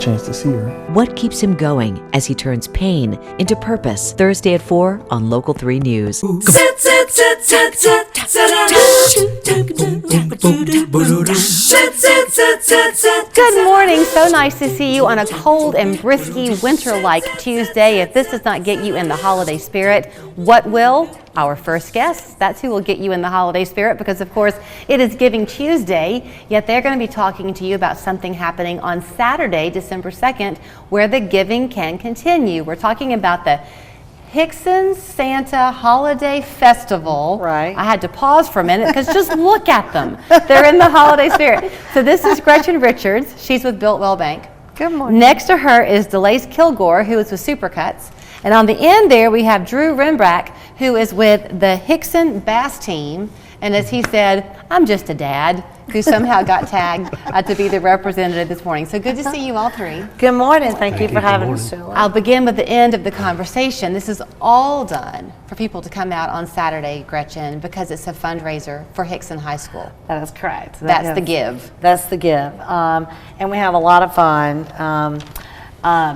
chance to see her. What keeps him going as he turns pain into purpose? Thursday at 4 on Local 3 News. Good morning. So nice to see you on a cold and brisky winter-like Tuesday. If this does not get you in the holiday spirit, what will? Our first guest. That's who will get you in the holiday spirit, because of course it is Giving Tuesday, yet they're going to be talking to you about something happening on Saturday, December 2nd, where the giving can continue. We're talking about the Hixson Santa Holiday Festival. Right. I had to pause for a minute because just look at them. They're in the holiday spirit. So this is Gretchen Richards. She's with Built Well Bank. Good morning. Next to her is Delise Kilgore, who is with Supercuts. And on the end there, we have Drew Rembrack, who is with the Hixson Bass team. And as he said, I'm just a dad who somehow got tagged to be the representative this morning. So good to see you all three. Good morning. Thank you for having us. I'll begin with the end of the conversation. This is all done for people to come out on Saturday, Gretchen, because it's a fundraiser for Hixson High School. That is correct. That's the give. That's the give. And we have a lot of fun.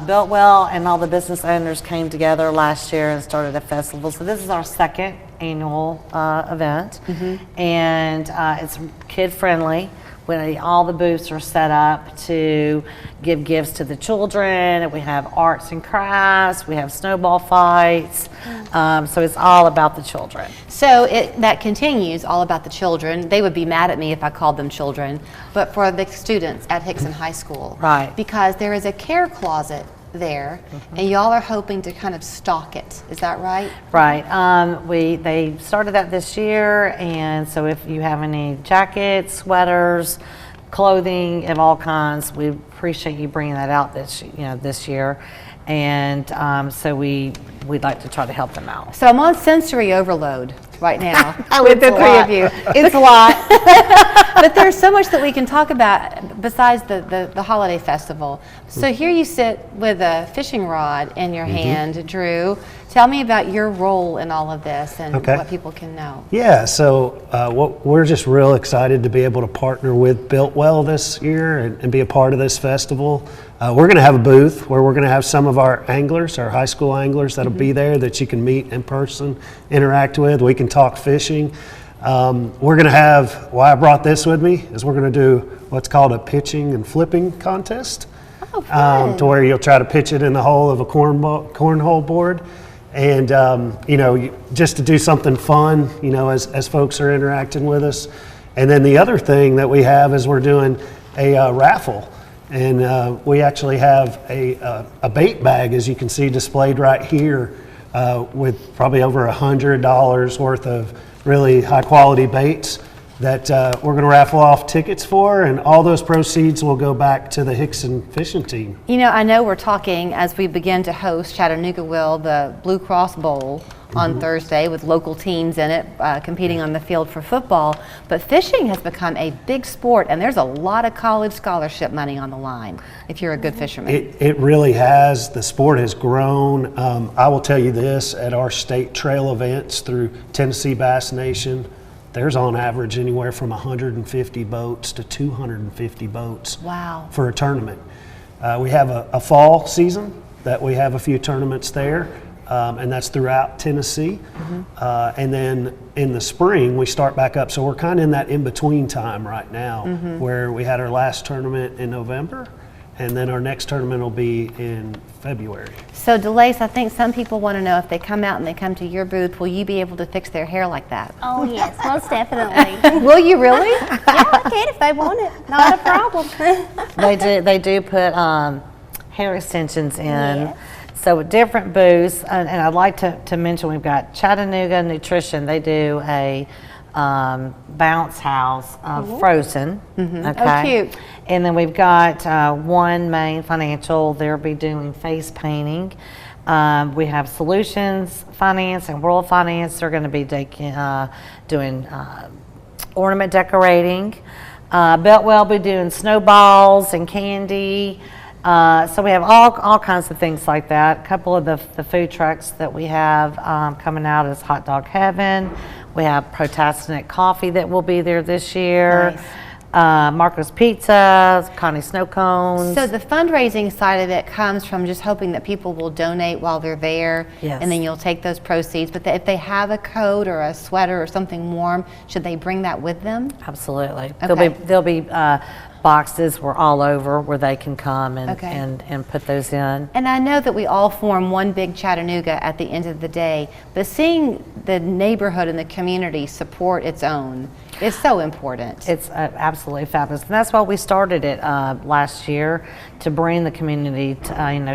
Built Well and all the business owners came together last year and started a festival. So this is our second annual event, and it's kid friendly. When all the booths are set up to give gifts to the children, we have arts and crafts, we have snowball fights, so it's all about the children. So that continues, all about the children. They would be mad at me if I called them children, but for the students at Hixson High School. Right. Because there is a care closet there, and y'all are hoping to kind of stock it. Is that right? Right. They started that this year, and so if you have any jackets, sweaters, clothing of all kinds, we appreciate you bringing that out this year, and so we'd like to try to help them out. So I'm on sensory overload right now with the three of you. It's a lot. But there's so much that we can talk about besides the holiday festival. So here you sit with a fishing rod in your hand, Drew. Tell me about your role in all of this and what people can know. Yeah, so we're just real excited to be able to partner with Built Well this year and be a part of this festival. We're going to have a booth where we're going to have some of our anglers, our high school anglers that'll be there that you can meet in person, interact with. We can talk fishing. We're going to have, why I brought this with me, is we're going to do what's called a pitching and flipping contest. Oh, fun. To where you'll try to pitch it in the hole of a cornhole board. And, just to do something fun, as folks are interacting with us. And then the other thing that we have is we're doing a raffle. And we actually have a bait bag, as you can see displayed right here, with probably over $100 worth of really high quality baits that we're going to raffle off tickets for, and all those proceeds will go back to the Hixson fishing team. I know we're talking as we begin to host, Chattanooga will, the Blue Cross Bowl on Thursday with local teams in it competing on the field for football, but fishing has become a big sport, and there's a lot of college scholarship money on the line if you're a good fisherman. It really has. The sport has grown. I will tell you this, at our state trail events through Tennessee Bass Nation, there's on average anywhere from 150 boats to 250 boats. Wow. For a tournament. We have a fall season that we have a few tournaments there, and that's throughout Tennessee. And then in the spring, we start back up. So we're kind of in that in-between time right now, where we had our last tournament in November, and then our next tournament will be in February. So Delise, I think some people want to know, if they come out and they come to your booth, will you be able to fix their hair like that? Oh yes, most definitely. Will you really? Yeah, I can if they want it. Not a problem. They do put hair extensions in. Yes. So different booths, and I'd like to mention we've got Chattanooga Nutrition. They do a bounce house frozen. Okay. Oh, cute. And then we've got One Main Financial. They'll be doing face painting. We have Solutions Finance and World Finance. They're going to be doing ornament decorating. Built Well will be doing snowballs and candy. So we have all kinds of things like that. A couple of the food trucks that we have coming out is Hot Dog Heaven. We have Protastinate Coffee that will be there this year. Nice. Marco's Pizza, Connie Snow Cones. So the fundraising side of it comes from just hoping that people will donate while they're there, Yes. and then you'll take those proceeds. But if they have a coat or a sweater or something warm, should they bring that with them? Absolutely. Okay. There'll be boxes where all over where they can come and, Okay. and put those in. And I know that we all form one big Chattanooga at the end of the day, but seeing the neighborhood and the community support its own is so important. It's absolutely fabulous, and that's why we started it last year, to bring the community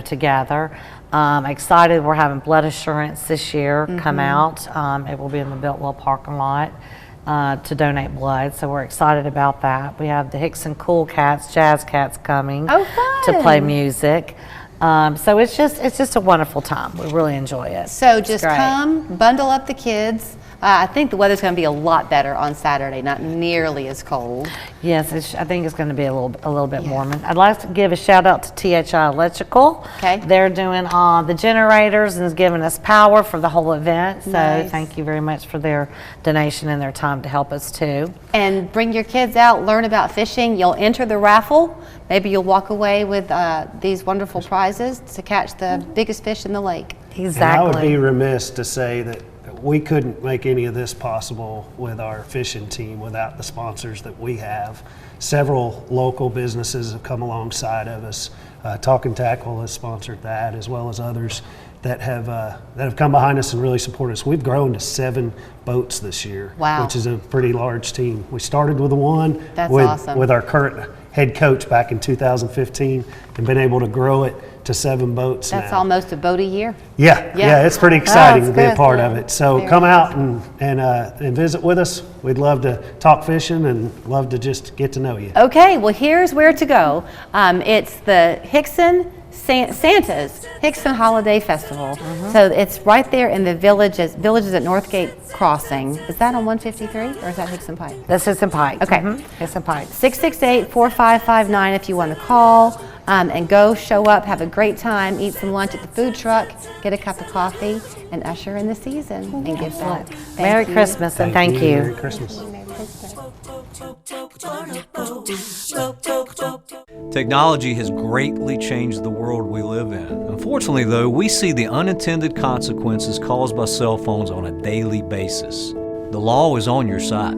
together. Excited, we're having blood assurance this year come out. It will be in the Biltwell parking lot to donate blood, so we're excited about that. We have the Hixson Cool Cats, Jazz Cats coming to play music. So it's just a wonderful time. We really enjoy it. So It's just great. come, bundle up the kids. I think the weather's going to be a lot better on Saturday, not nearly as cold. Yes, I think it's going to be a little bit warmer. I'd like to give a shout out to THI Electrical. Okay. They're doing the generators and is giving us power for the whole event. So Nice. thank you very much for their donation and their time to help us too. And bring your kids out, learn about fishing. You'll enter the raffle. Maybe you'll walk away with these wonderful prizes to catch the biggest fish in the lake. Exactly. And I would be remiss to say that we couldn't make any of this possible with our fishing team without the sponsors that we have. Several local businesses have come alongside of us. Talkin' Tackle has sponsored that, as well as others that have come behind us and really support us. We've grown to 7 boats this year, Wow. which is a pretty large team. We started with one That's with, awesome. with our current head coach back in 2015 and been able to grow it to 7 boats That's now. almost a boat a year. Yeah, it's pretty exciting that's to be a good. part of it. So Very come out and visit with us. We'd love to talk fishing and love to just get to know you. Okay, well, here's where to go. It's the Hixson Santa's Hixson Holiday Festival. So it's right there in the villages at Northgate Crossing. Is that on 153 or is that Hixson Pike? That's Hixson Pike. Okay. Hixson Pike. 668-4559 if you want to call and go, show up, have a great time, eat some lunch at the food truck, get a cup of coffee, and usher in the season and give back. Thank Merry you. Christmas and thank you. Merry Christmas. Technology has greatly changed the world we live in. Unfortunately, though, we see the unintended consequences caused by cell phones on a daily basis. The law is on your side.